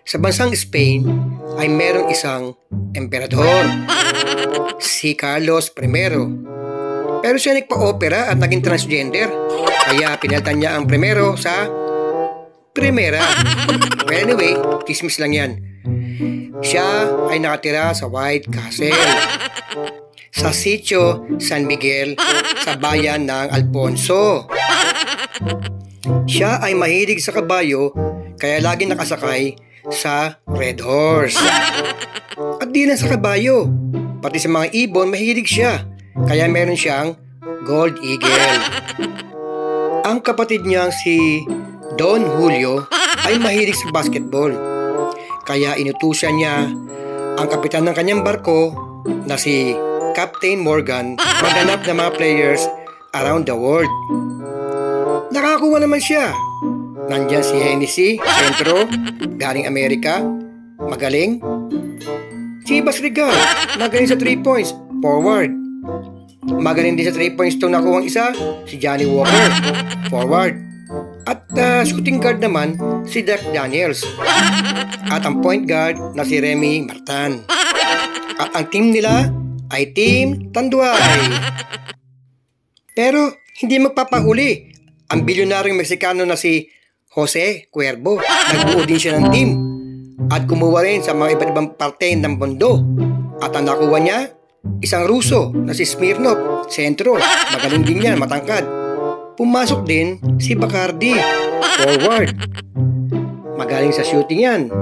Sa bansang Spain ay merong isang emperador, si Carlos I. Pero siya nagpa-opera at naging transgender, kaya pinalitan niya ang primero sa primera. But anyway, chismis lang yan. Siya ay nakatira sa White Castle, sa Sitio San Miguel, sa bayan ng Alfonso. Siya ay mahilig sa kabayo, kaya lagi nakasakay sa Red Horse. At di lang sa kabayo, pati sa mga ibon mahilig siya, kaya meron siyang Gold Eagle. Ang kapatid niyang si Don Julio ay mahilig sa basketball, kaya inutusan niya ang kapitan ng kanyang barko na si Captain Morgan maghanap ng mga players around the world. Nakakuha naman siya. Nandyan si Hennessy, sentro, galing Amerika, magaling. Si Bas Regal, magaling sa 3 points, forward. Magaling din sa 3 points itong nakuha isa, si Johnny Walker, forward. At shooting guard naman, si Doc Daniels. At ang point guard na si Remy Martin. At ang team nila ay Team Tanduay. Pero hindi magpapahuli ang bilyonaryong Meksikano na si Jose Cuervo. Nagbuo din siya ng team at kumuha rin sa mga iba't ibang parte ng mundo. At ang nakuha niya, isang Ruso na si Smirnov, sentro. Magaling din yan, matangkad. Pumasok din si Bacardi, forward. Magaling sa shooting yan.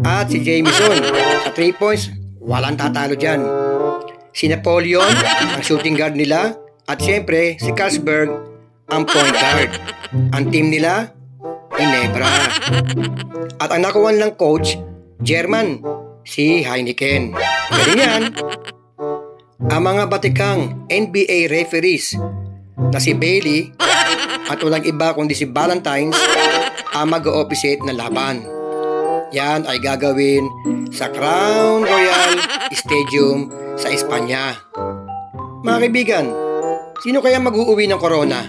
At si Jameson, sa 3 points, walang tatalo dyan. Si Napoleon, ang shooting guard nila. At siyempre, si Carlsberg, ang point guard. Ang team nila, Ginebra. At ang nakuha ng coach, German, si Heineken. Galing yan. Ang mga batikang NBA referees na si Bailey at walang iba kundi si Valentines ang mag-o-officiate ng laban. Yan ay gagawin sa Crown Royal Stadium sa Espanya. Mga kaibigan, sino kaya mag-uuwi ng corona?